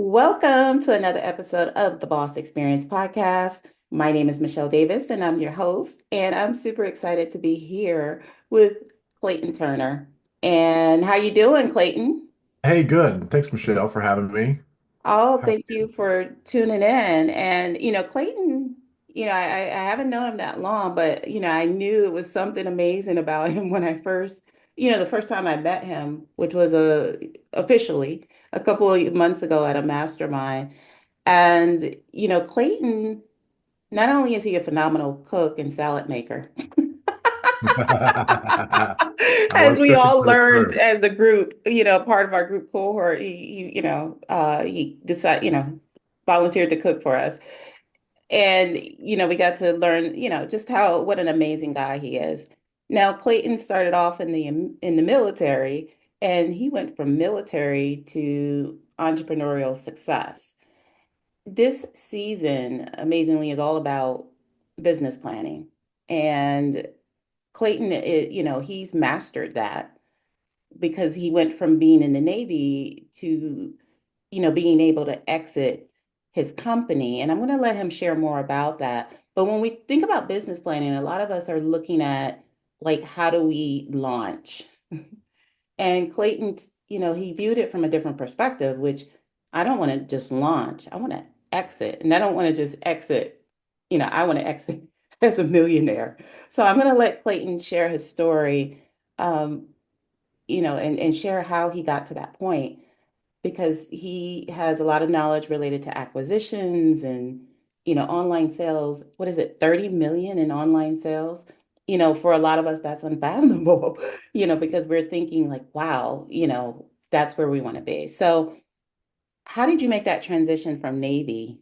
Welcome to another episode of the Boss Experience podcast. My name is Michele Davis, and I'm your host. And I'm super excited to be here with Clayton Turner. And how you doing, Clayton? Hey, good. Thanks, Michelle, for having me. Oh, How- thank you for tuning in. And Clayton, I haven't known him that long, but I knew it was something amazing about him when I first, the first time I met him, which was officially a couple of months ago at a mastermind. And, Clayton, not only is he a phenomenal cook and salad maker, I as was we cooking all for the learned crew. as a group, part of our group cohort, he decided, volunteered to cook for us. And, we got to learn, just what an amazing guy he is. Now, Clayton started off in the military, and he went from military to entrepreneurial success. This season, amazingly, is all about business planning. And Clayton, he's mastered that because he went from being in the Navy to, being able to exit his company. And I'm going to let him share more about that. But when we think about business planning, a lot of us are looking at like, how do we launch? And Clayton, he viewed it from a different perspective, which I don't want to just launch. I want to exit. And I don't want to just exit, I want to exit as a millionaire. So I'm going to let Clayton share his story, um, and share how he got to that point because he has a lot of knowledge related to acquisitions and, online sales. What is it, 30 million in online sales? For a lot of us, that's unfathomable, because we're thinking like, wow, that's where we want to be. So, how did you make that transition from Navy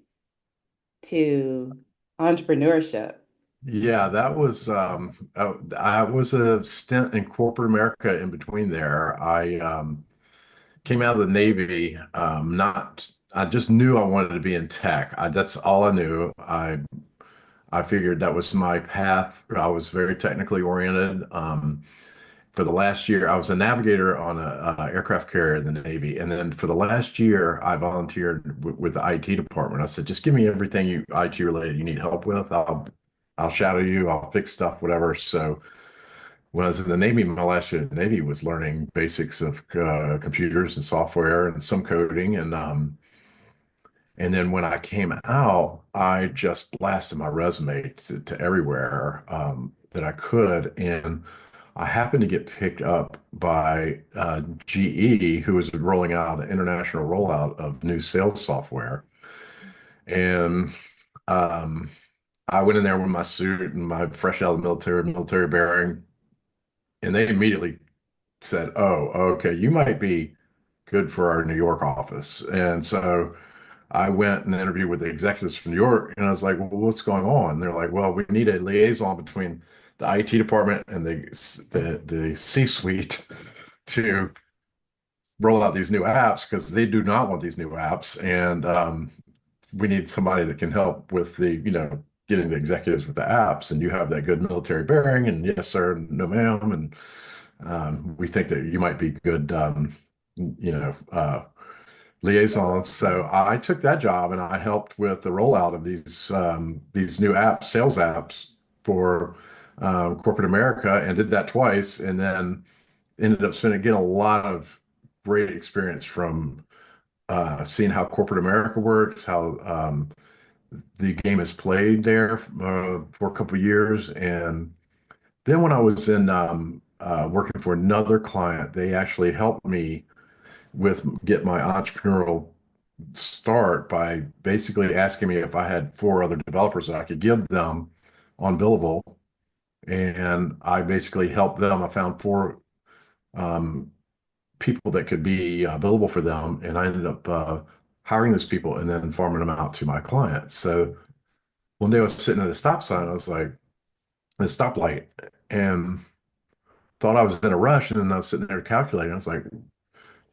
to entrepreneurship? Yeah, that was I was a stint in corporate America in between there. I came out of the Navy, not I just knew I wanted to be in tech. That's all I knew. I figured that was my path. I was very technically oriented. For the last year, I was a navigator on a aircraft carrier in the Navy, and then for the last year, I volunteered with the IT department. I said, "Just give me everything IT related you need help with. I'll shadow you. I'll fix stuff, whatever." So when I was in the Navy, my last year in the Navy was learning basics of computers and software and some coding, and then when I came out, I just blasted my resume to everywhere that I could. And I happened to get picked up by GE, who was rolling out an international rollout of new sales software. And um, I went in there with my suit and my fresh out of the military bearing, and they immediately said, "Oh, okay, you might be good for our New York office." And so I went and interviewed with the executives from New York, and I was like, "Well, what's going on?" And they're like, "Well, we need a liaison between the IT department and the C-suite to roll out these new apps because they do not want these new apps, and we need somebody that can help with getting the executives with the apps. And you have that good military bearing, and yes, sir, no, ma'am, and we think that you might be good, you know." Liaisons. So I took that job and I helped with the rollout of these new apps, sales apps for corporate America, and did that twice, and then ended up spending getting a lot of great experience from seeing how corporate America works, how the game is played there for a couple of years, and then when I was in working for another client, they actually helped me with get my entrepreneurial start by basically asking me if I had four other developers that I could give them on Billable. And I basically helped them. I found four um, people that could be billable for them. And I ended up hiring those people and then farming them out to my clients. So one day I was sitting at a stop sign. I was like, a stoplight, and thought I was in a rush. And then I was sitting there calculating. I was like,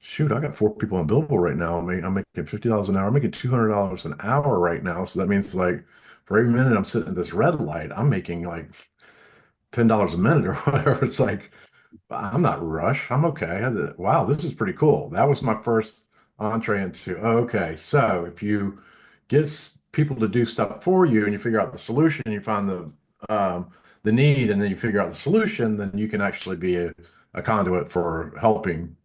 shoot, I got four people on Billable right now. I'm making $50 an hour. I'm making $200 an hour right now. So that means like for every minute I'm sitting at this red light, I'm making like $10 a minute or whatever. It's like, I'm not rush. I'm okay. Wow, this is pretty cool. That was my first entree into, okay, so if you get people to do stuff for you and you figure out the solution, you find the need, and then you figure out the solution, then you can actually be a conduit for helping,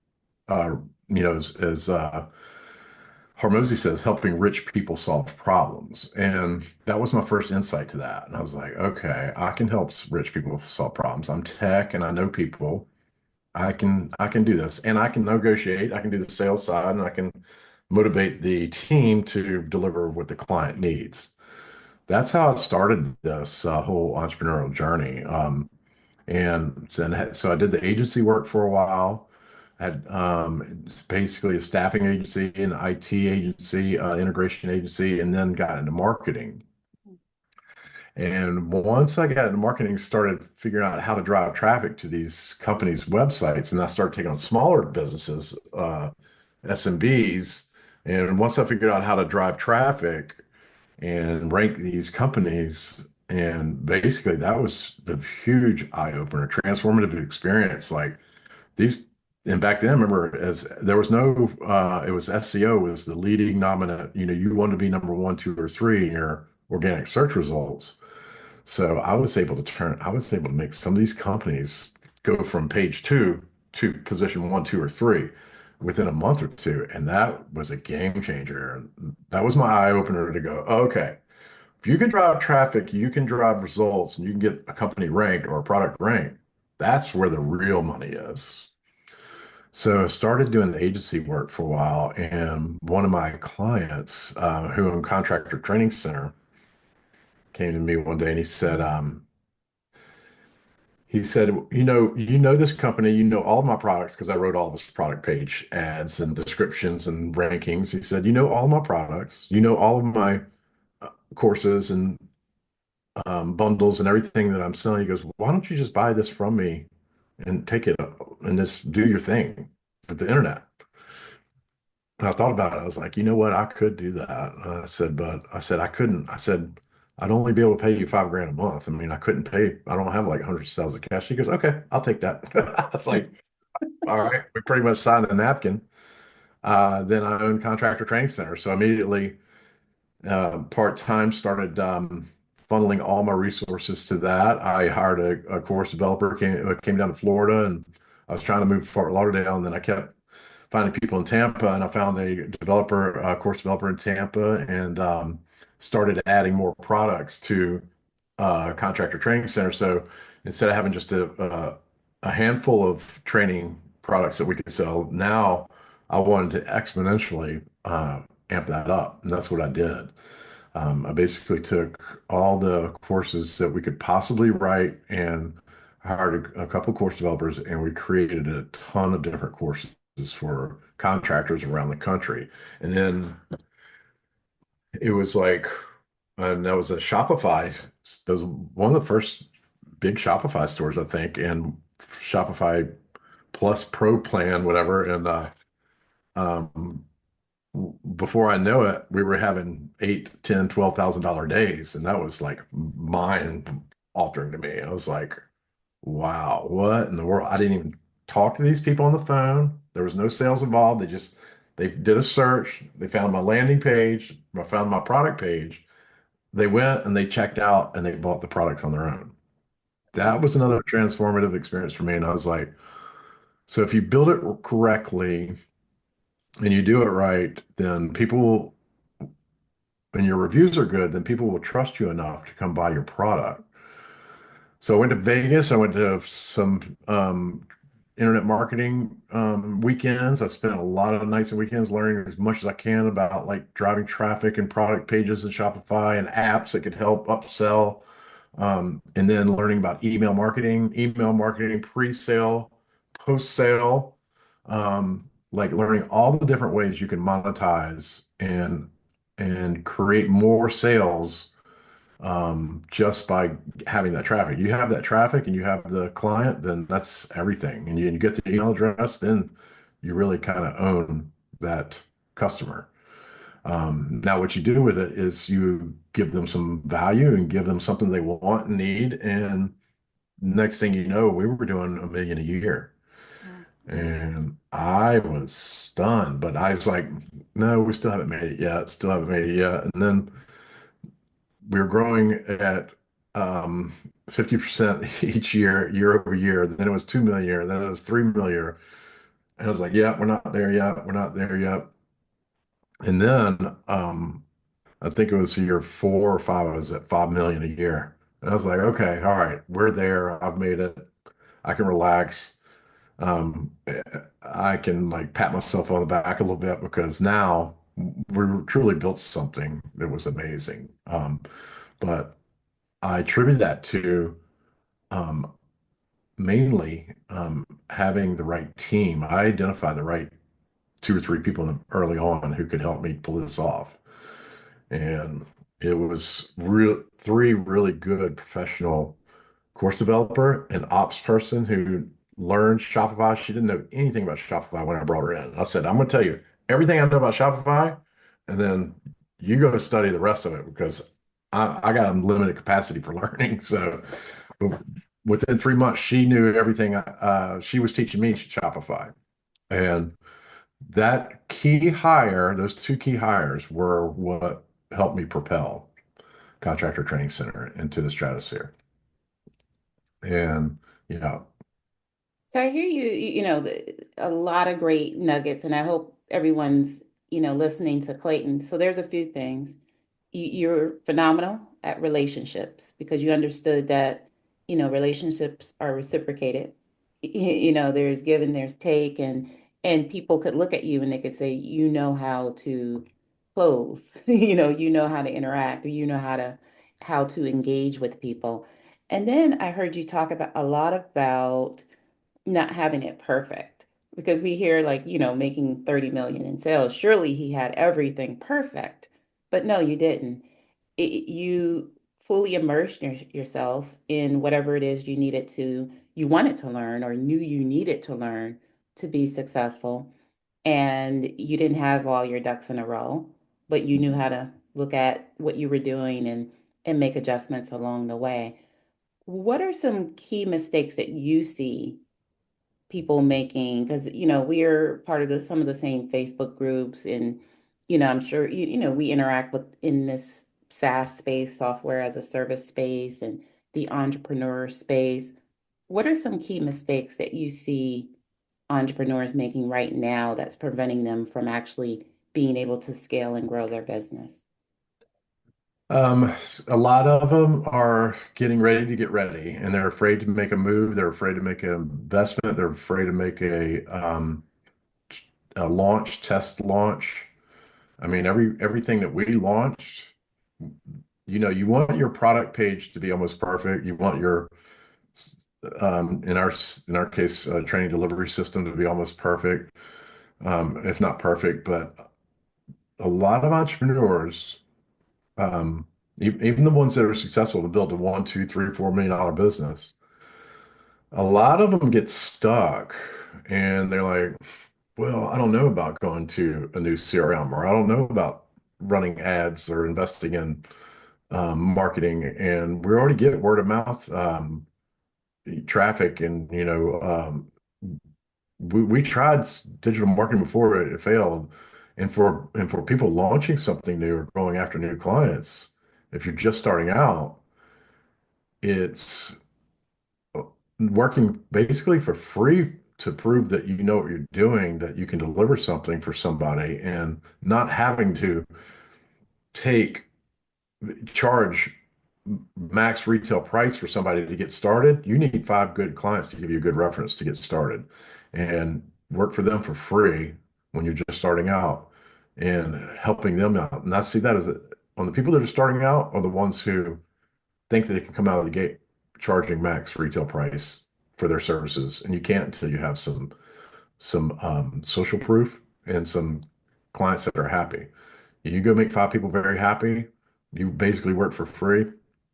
uh, as Hormozy says, helping rich people solve problems. And that was my first insight to that. And I was like, okay, I can help rich people solve problems. I'm tech and I know people. I can do this, and I can negotiate. I can do the sales side, and I can motivate the team to deliver what the client needs. That's how I started this whole entrepreneurial journey. And so I did the agency work for a while. I had it's basically a staffing agency, an IT agency, integration agency, and then got into marketing. And once I got into marketing, started figuring out how to drive traffic to these companies' websites, and I started taking on smaller businesses, SMBs. And once I figured out how to drive traffic and rank these companies, and basically that was the huge eye opener, transformative experience. Like these, and back then, I remember as there was no, it was SEO was the leading nominant. You wanted to be number one, two, or three in your organic search results. So I was able to make some of these companies go from page two to position one, two, or three within a month or two. And that was a game changer. That was my eye opener to go, okay, if you can drive traffic, you can drive results, and you can get a company ranked or a product ranked. That's where the real money is. So I started doing the agency work for a while, and one of my clients, who owned Contractor Training Center, came to me one day and he said, you know this company, you know all of my products because I wrote all of his product page ads and descriptions and rankings. He said, you know all of my products, you know all of my courses and bundles and everything that I'm selling. He goes, why don't you just buy this from me and take it and just do your thing with the internet? And I thought about it. I was like, you know what? I could do that. But I couldn't. I said, I'd only be able to pay you 5 grand a month. I mean, I couldn't pay. I don't have like hundreds of thousands of cash. He goes, okay, I'll take that. I was like, all right. We pretty much signed a napkin. Then I owned Contractor Training Center. So immediately, part-time started funneling all my resources to that. I hired a course developer, came down to Florida, and I was trying to move to Fort Lauderdale, and then I kept finding people in Tampa, and I found course developer in Tampa, and started adding more products to Contractor Training Center. So instead of having just a handful of training products that we could sell, now I wanted to exponentially amp that up, and that's what I did. I basically took all the courses that we could possibly write and hired a couple of course developers, and we created a ton of different courses for contractors around the country. And then it was like, and that was a Shopify. That was one of the first big Shopify stores, I think, and Shopify Plus Pro plan, whatever. And um, before I know it, we were having 8, 10, $12,000 days, and that was like mind altering to me. I was like, wow, what in the world? I didn't even talk to these people on the phone. There was no sales involved. They did a search. They found my landing page. I found my product page. They went and they checked out and they bought the products on their own. That was another transformative experience for me. And I was like, so if you build it correctly and you do it right, then and your reviews are good, then people will trust you enough to come buy your product. So I went to Vegas. I went to some internet marketing weekends. I spent a lot of nights and weekends learning as much as I can about like driving traffic and product pages in Shopify and apps that could help upsell. And then learning about email marketing, pre-sale, post-sale, like learning all the different ways you can monetize and create more sales just by having that traffic. You have that traffic and you have the client, then that's everything. And you get the email address, then you really kind of own that customer. Now, what you do with it is you give them some value and give them something they want and need. And next thing you know, we were doing 1 million a year. And I was stunned, but I was like, no, we still haven't made it yet. Still haven't made it yet. And then we were growing at 50% each year, year over year. Then it was 2 million a year. Then it was 3 million a year. And I was like, yeah, we're not there yet. We're not there yet. And then I think it was year 4 or 5, I was at 5 million a year. And I was like, okay, all right, we're there. I've made it. I can relax. Um, I can like pat myself on the back a little bit because now we truly built something that was amazing. But I attribute that to um, mainly having the right team. I identified the right 2 or 3 people early on who could help me pull this off. And it was real 3 really good professional course developer and ops person who learned Shopify. She didn't know anything about Shopify when I brought her in. I said, I'm going to tell you everything I know about Shopify, and then you go study the rest of it because I got unlimited capacity for learning. So within 3 months, she knew everything. She was teaching me Shopify. And that key hire, those 2 key hires were what helped me propel Contractor Training Center into the stratosphere. And, you know, So I hear a lot of great nuggets, and I hope everyone's, listening to Clayton. So there's a few things. You're phenomenal at relationships because you understood that, relationships are reciprocated. There's give and there's take, and people could look at you and they could say, how to close, you know how to interact, or how to engage with people. And then I heard you talk about a lot about not having it perfect because we hear like, making 30 million in sales. Surely he had everything perfect. But no, you didn't. You fully immersed yourself in whatever it is you wanted to learn or knew you needed to learn to be successful. And you didn't have all your ducks in a row, but you knew how to look at what you were doing and make adjustments along the way. What are some key mistakes that you see people making, because we're part of some of the same Facebook groups, and I'm sure we interact with in this SaaS space, software as a service space, and the entrepreneur space. What are some key mistakes that you see entrepreneurs making right now that's preventing them from actually being able to scale and grow their business? a lot of them are getting ready to get ready, and they're afraid to make a move. They're afraid to make an investment. They're afraid to make a launch, test launch. I mean, everything that we launched, you want your product page to be almost perfect. You want your in our case, training delivery system to be almost perfect, if not perfect. But a lot of entrepreneurs, um, even the ones that are successful to build a 1, 2, 3, $4 million business, a lot of them get stuck and they're like, well, I don't know about going to a new CRM, or I don't know about running ads or investing in marketing. And we already get word of mouth traffic. And, we tried digital marketing before it failed. And for people launching something new or going after new clients, if you're just starting out, it's working basically for free to prove that you know what you're doing, that you can deliver something for somebody, and not having to take charge max retail price for somebody to get started. You need 5 good clients to give you a good reference to get started, and work for them for free when you're just starting out and helping them out. And I see that as on the people that are starting out are the ones who think that they can come out of the gate charging max retail price for their services, and you can't until you have some social proof and some clients that are happy. You go make 5 people very happy, you basically work for free,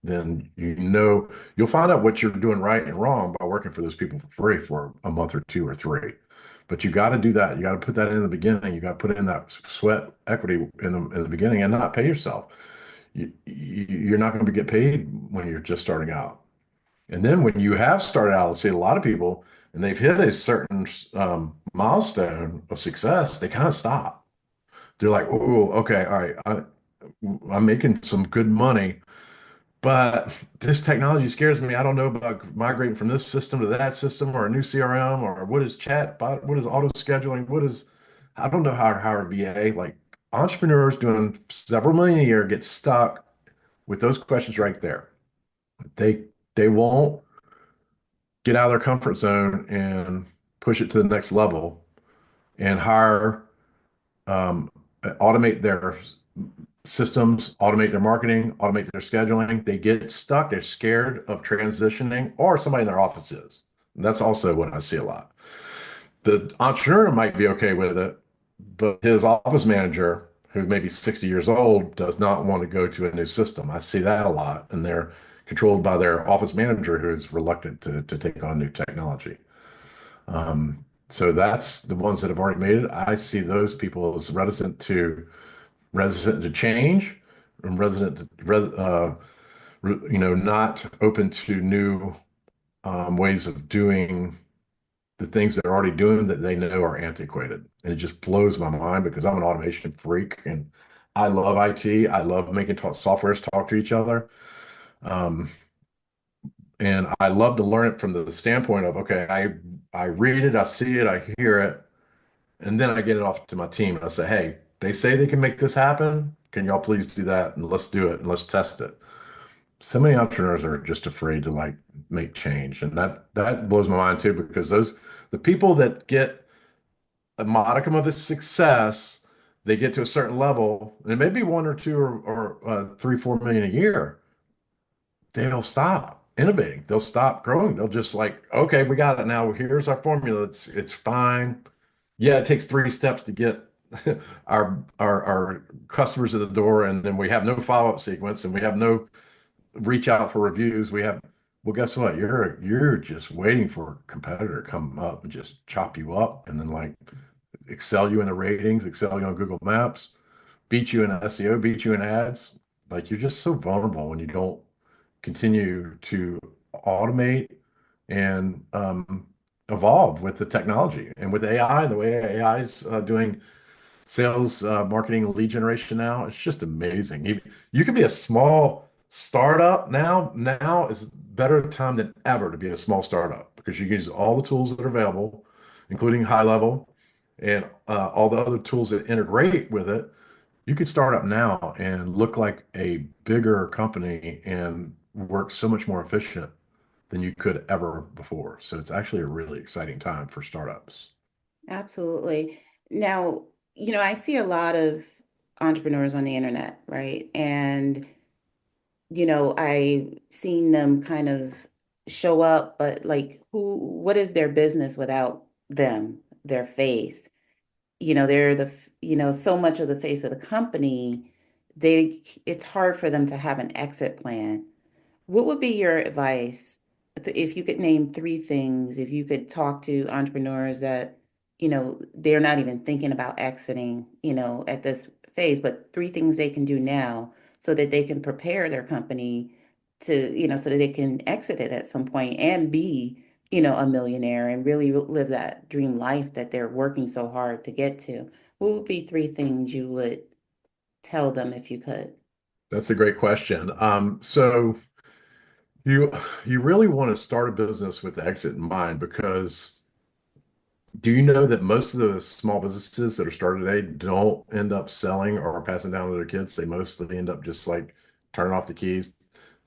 then you'll find out what you're doing right and wrong by working for those people for free for a month or 2 or 3. But you got to do that. You got to put that in the beginning. You got to put in that sweat equity in the beginning and not pay yourself. You're not going to get paid when you're just starting out. And then when you have started out, let's say a lot of people, and they've hit a certain milestone of success, they kind of stop. They're like, oh, okay, all right, I'm making some good money, but this technology scares me. I don't know about migrating from this system to that system or a new CRM or what is chatbot, what is auto scheduling, I don't know how to hire a VA. Like entrepreneurs doing several million a year get stuck with those questions right there. They they won't get out of their comfort zone and push it to the next level and hire, um, automate their systems, automate their marketing, automate their scheduling. They get stuck. They're scared of transitioning, or somebody in their office is. And that's also what I see a lot. The entrepreneur might be okay with it, but his office manager, who may be 60 years old, does not want to go to a new system. I see that a lot, and they're controlled by their office manager who is reluctant to take on new technology. So that's the ones that have already made it. I see those people as resident to change and not open to new ways of doing the things they're already doing that they know are antiquated. And it just blows my mind because I'm an automation freak and I love IT. I love making softwares talk to each other. Um, and I love to learn it from the standpoint of, okay, I read it, I see it, I hear it, and then I get it off to my team and I say, hey, they say they can make this happen. Can y'all please do that? And let's do it and let's test it. So many entrepreneurs are just afraid to like make change. And that blows my mind too, because the people that get a modicum of the success, they get to a certain level, and it may be one or two or 3, 4 million a year. They'll stop innovating. They'll stop growing. They'll just like, okay, we got it now. Here's our formula. It's fine. Yeah, it takes 3 steps to get our customers at the door, and then we have no follow-up sequence, and we have no reach out for reviews. Well, guess what? You're just waiting for a competitor to come up and just chop you up, and then like excel you in the ratings, excel you on Google Maps, beat you in SEO, beat you in ads. Like you're just so vulnerable when you don't continue to automate and evolve with the technology and with AI, the way AI is doing sales, marketing, lead generation now. It's just amazing. You could be a small startup now. Now is better time than ever to be a small startup because you use all the tools that are available, including high level and all the other tools that integrate with it. You could start up now and look like a bigger company and work so much more efficient than you could ever before. So it's actually a really exciting time for startups. Absolutely. Now, I see a lot of entrepreneurs on the internet, right? And I seen them kind of show up, but like what is their business without them, their face? They're so much of the face of the company, it's hard for them to have an exit plan. What would be your advice if you could name three things, if you could talk to entrepreneurs that, they're not even thinking about exiting, at this phase, but three things they can do now so that they can prepare their company to, so that they can exit it at some point and be, a millionaire and really live that dream life that they're working so hard to get to. What would be three things you would tell them if you could? That's a great question. So you you really want to start a business with the exit in mind because do you know that most of the small businesses that are started today don't end up selling or passing down to their kids? They mostly end up just like turning off the keys,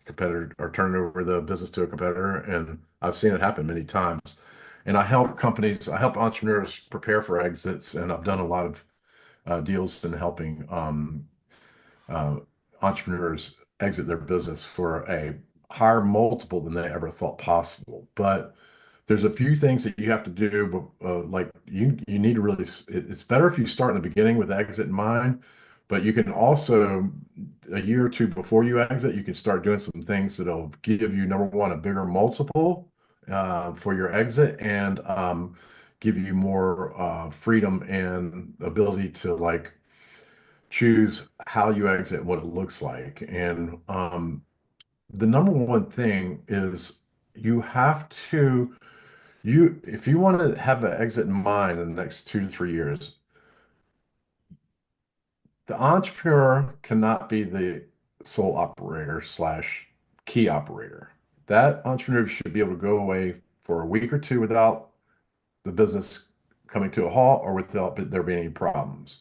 competitor, or turning over the business to a competitor. And I've seen it happen many times. And I help entrepreneurs prepare for exits, and I've done a lot of deals in helping uh, entrepreneurs exit their business for a higher multiple than they ever thought possible. But there's a few things that you have to do, but like you need to really. It's better if you start in the beginning with the exit in mind, but you can also a year or two before you exit, you can start doing some things that'll give you number one a bigger multiple for your exit and give you more freedom and ability to like choose how you exit, what it looks like. And the number one thing is you have to if you want to have an exit in mind in the next 2 to 3 years, the entrepreneur cannot be the sole operator slash key operator. That entrepreneur should be able to go away for a week or two without the business coming to a halt or without there being any problems.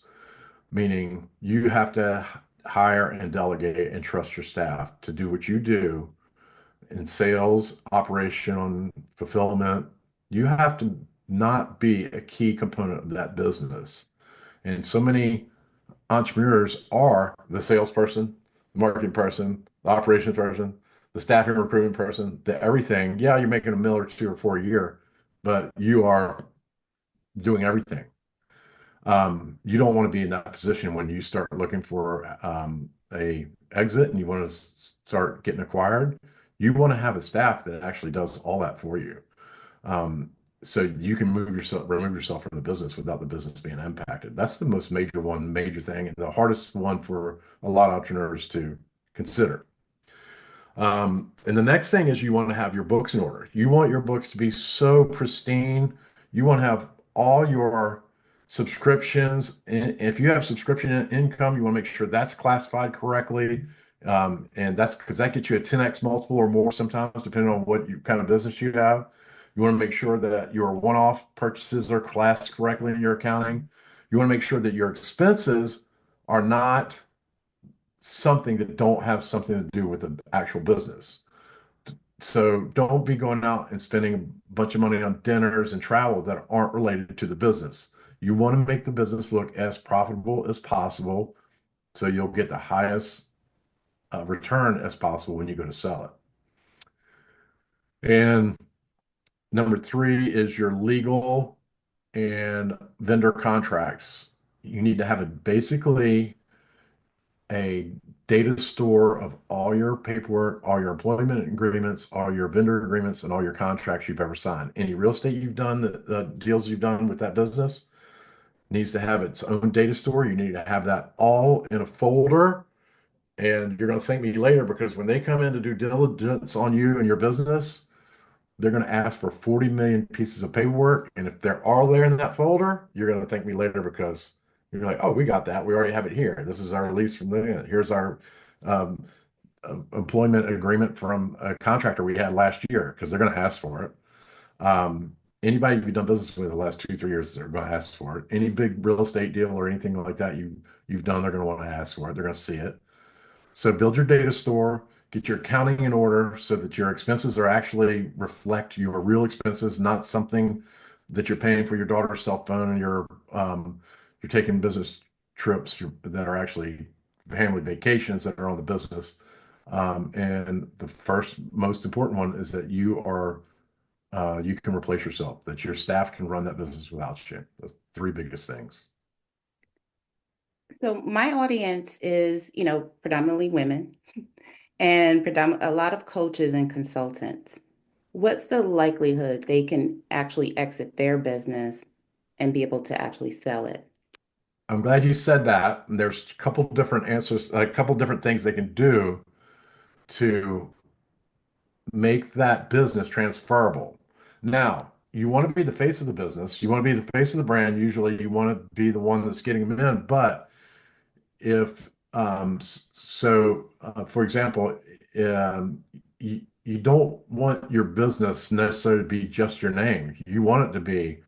Meaning you have to hire and delegate and trust your staff to do what you do in sales, operation, fulfillment. You have to not be a key component of that business. And so many entrepreneurs are the salesperson, the marketing person, the operations person, the staffing recruitment person, the everything. Yeah, you're making a mill or two or four a year, but you are doing everything. You don't want to be in that position when you start looking for a exit and you want to start getting acquired. You want to have a staff that actually does all that for you. Um, so you can remove yourself from the business without the business being impacted. That's the most major thing, and the hardest one for a lot of entrepreneurs to consider. And the next thing is you want to have your books in order. You want your books to be so pristine. You want to have all your subscriptions. And if you have subscription income, you want to make sure that's classified correctly. And that's because that gets you a 10x multiple or more sometimes, depending on what kind of business you have. You want to make sure that your one-off purchases are classed correctly in your accounting. You want to make sure that your expenses are not something that don't have something to do with the actual business. So don't be going out and spending a bunch of money on dinners and travel that aren't related to the business. You want to make the business look as profitable as possible so you'll get the highest return as possible when you go to sell it. And number three is your legal and vendor contracts. You need to have it basically a data store of all your paperwork, all your employment agreements, all your vendor agreements, and all your contracts you've ever signed. Any real estate you've done, the deals you've done with that business needs to have its own data store. You need to have that all in a folder. And you're going to thank me later because when they come in to do diligence on you and your business, they're going to ask for 40 million pieces of paperwork. And if they're all there in that folder, you're going to thank me later because you're like, oh, we got that. We already have it here. This is our lease from here's our um, employment agreement from a contractor we had last year because they're going to ask for it. Anybody you've done business with the last 2, 3 years, they're going to ask for it. Any big real estate deal or anything like that you've done, they're going to want to ask for it. They're going to see it. So build your data store, get your accounting in order so that your expenses are actually reflect your real expenses, not something that you're paying for your daughter's cell phone and you're taking business trips that are actually family vacations that are on the business. And the first most important one is that you can replace yourself, that your staff can run that business without you. The three biggest things. So my audience is, predominantly women and a lot of coaches and consultants. What's the likelihood they can actually exit their business and be able to actually sell it? I'm glad you said that. There's a couple different answers, a couple different things they can do to make that business transferable. Now, you want to be the face of the business, you want to be the face of the brand. Usually, you want to be the one that's getting them in. But if for example, you don't want your business necessarily to be just your name. You want it to be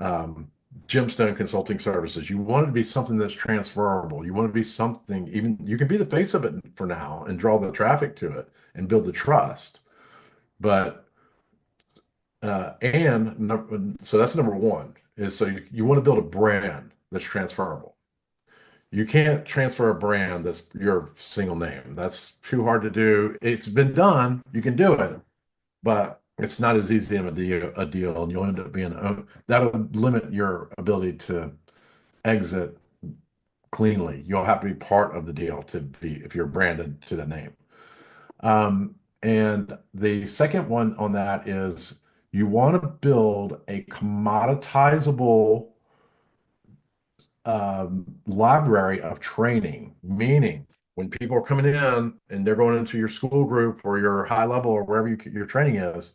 um, Gemstone Consulting Services. You want it to be something that's transferable. You want to be something, even you can be the face of it for now and draw the traffic to it and build the trust. But so that's number one is so you want to build a brand that's transferable. You can't transfer a brand that's your single name. That's too hard to do. It's been done. You can do it, but it's not as easy of a deal, and you'll end up being that'll limit your ability to exit cleanly. You'll have to be part of the deal to be if you're branded to the name. And the second one on that is you want to build a commoditizable library of training, meaning when people are coming in and they're going into your school group or your high level or wherever your training is,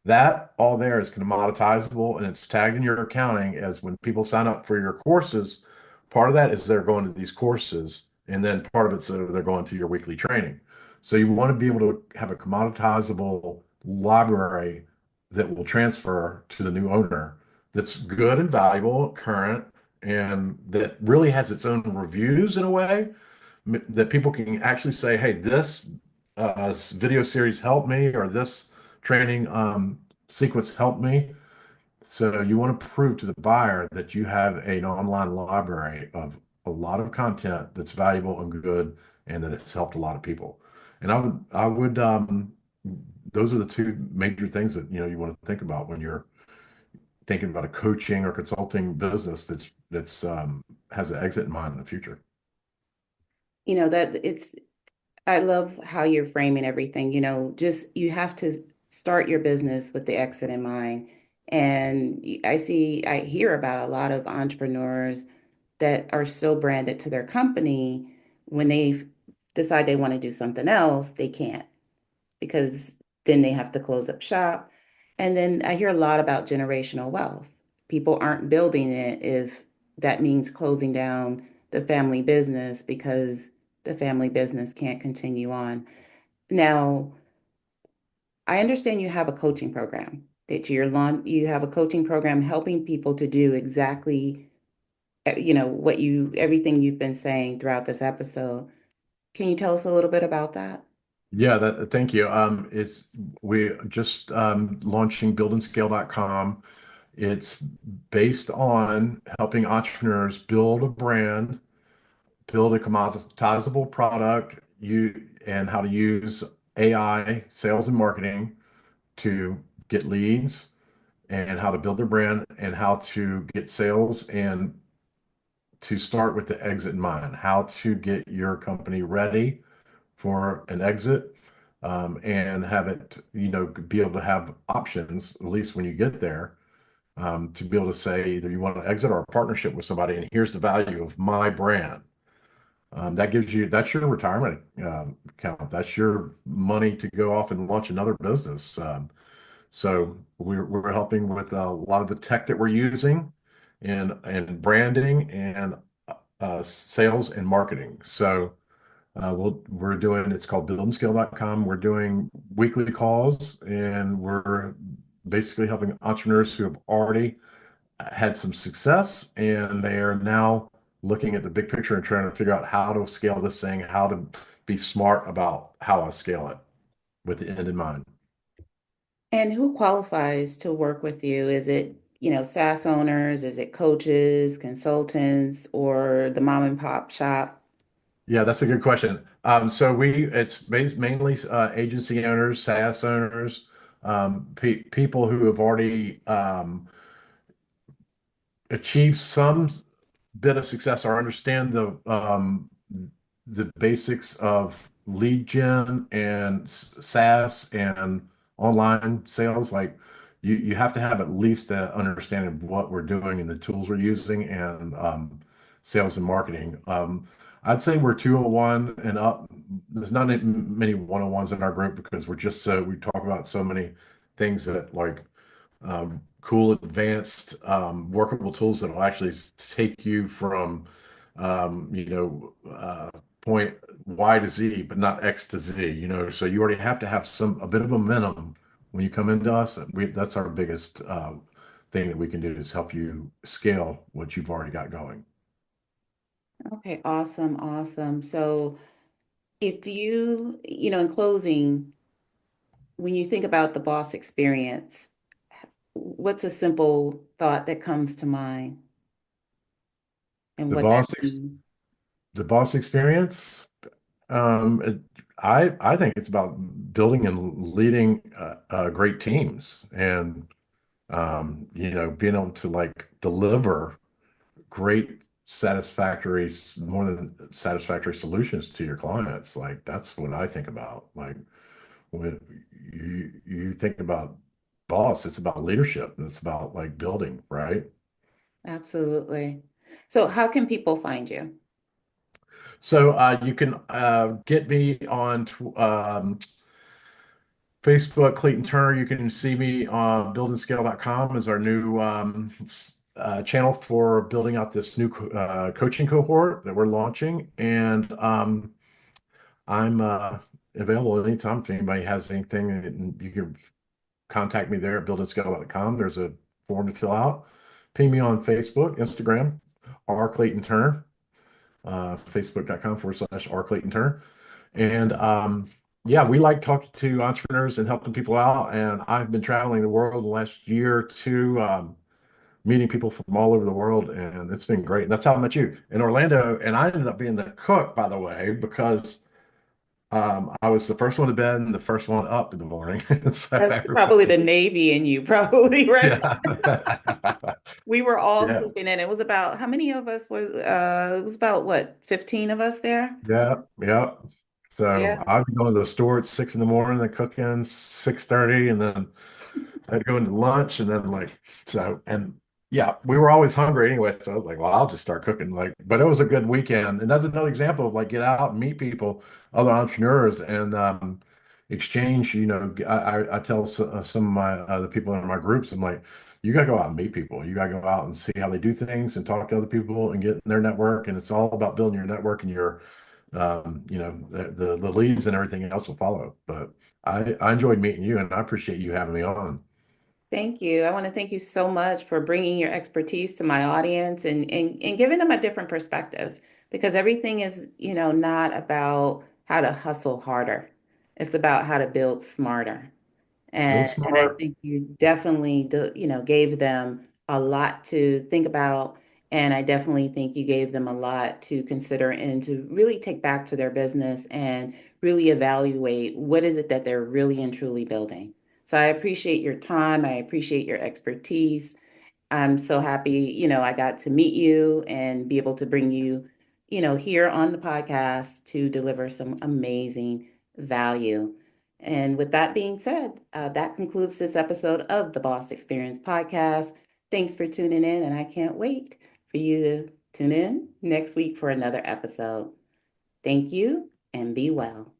That all there is commoditizable and it's tagged in your accounting as when people sign up for your courses, part of that is they're going to these courses, and then part of it's they're going to your weekly training. So you want to be able to have a commoditizable library that will transfer to the new owner that's good and valuable, current, and that really has its own reviews in a way that people can actually say, hey, this video series helped me, or this training sequence helped me. So you want to prove to the buyer that you have an online library of a lot of content that's valuable and good, and that it's helped a lot of people. And those are the two major things that you want to think about when you're thinking about a coaching or consulting business that's has an exit in mind in the future. That it's I love how you're framing everything. Just you have to start your business with the exit in mind. And I hear about a lot of entrepreneurs that are so branded to their company when they decide they want to do something else, they can't because then they have to close up shop. And then I hear a lot about generational wealth. People aren't building it if that means closing down the family business because the family business can't continue on. Now, I understand you have a coaching program that you have a coaching program helping people to do exactly what you everything you've been saying throughout this episode. Can you tell us a little bit about that? Yeah, thank you. It's we just launching buildandscale.com. It's based on helping entrepreneurs build a brand, build a commoditizable product, and how to use AI, sales and marketing to get leads, and how to build their brand, and how to get sales, and to start with the exit in mind, how to get your company ready for an exit, and have it, be able to have options, at least when you get there, to be able to say either you want to exit or a partnership with somebody, and here's the value of my brand. That's your retirement account. That's your money to go off and launch another business. So we're helping with a lot of the tech that we're using, and branding, and sales and marketing. So we're doing, it's called buildandscale.com. We're doing weekly calls, and we're basically helping entrepreneurs who have already had some success, and they are now looking at the big picture and trying to figure out how to scale this thing, how to be smart about how I scale it with the end in mind. And who qualifies to work with you? Is it, SaaS owners? Is it coaches, consultants, or the mom and pop shop? Yeah, that's a good question. So mainly agency owners, SaaS owners, people who have already achieve some bit of success or understand the basics of lead gen and SaaS and online sales. Like you have to have at least an understanding of what we're doing and the tools we're using, and sales and marketing. I'd say we're 201 and up. There's not many 101s in our group because we talk about so many things that like cool, advanced, workable tools that will actually take you from, point Y to Z, but not X to Z. So you already have to have a bit of momentum when you come into us. That's our biggest thing that we can do, is help you scale what you've already got going. Okay, awesome, awesome. So if in closing, when you think about the boss experience, what's a simple thought that comes to mind and The what that boss, ex means? the boss experience. I think it's about building and leading great teams, and being able to like deliver great more than satisfactory solutions to your clients. Like that's what I think about. Like when you think about boss, it's about leadership, and it's about like building, right? Absolutely. So how can people find you? So you can get me on Facebook, Clayton Turner. You can see me on buildandscale.com is our new channel for building out this new coaching cohort that we're launching. And I'm available anytime if anybody has anything. And you can contact me there at buildandscale.com. There's a form to fill out. Ping me on Facebook, Instagram, R. Clayton Turner, facebook.com/, R. Clayton Turner. And yeah, we like talking to entrepreneurs and helping people out. And I've been traveling the world the last year or two, meeting people from all over the world, and it's been great. And that's how I met you in Orlando. And I ended up being the cook, by the way, because I was the first one to bed and the first one up in the morning. So That's probably everybody, the Navy in you, probably, right? yeah, We were all yeah, sleeping in. It was about how many of us was it was about what, 15 of us there? yeah, yeah. So Yeah. I'd be going to the store at 6 in the morning, then cooking 6:30, and then I'd go into lunch and then like so and yeah, we were always hungry anyway. So I was like, well, I'll just start cooking. Like, but it was a good weekend. And that's another example of like get out and meet people, other entrepreneurs and exchange, I tell some of my the people in my groups, I'm like, you gotta go out and meet people. You gotta go out and see how they do things and talk to other people and get in their network. And it's all about building your network and your the leads and everything else will follow. But I enjoyed meeting you and I appreciate you having me on. Thank you. I want to thank you so much for bringing your expertise to my audience and giving them a different perspective because everything is, not about how to hustle harder. It's about how to build smarter. Build And I smart. think you definitely, gave them a lot to think about. And I definitely think you gave them a lot to consider and to really take back to their business and really evaluate what is it that they're really and truly building. So I appreciate your time. I appreciate your expertise. I'm so happy, I got to meet you and be able to bring you, here on the podcast to deliver some amazing value. And with that being said, that concludes this episode of the Boss Experience podcast. Thanks for tuning in, and I can't wait for you to tune in next week for another episode. Thank you and be well.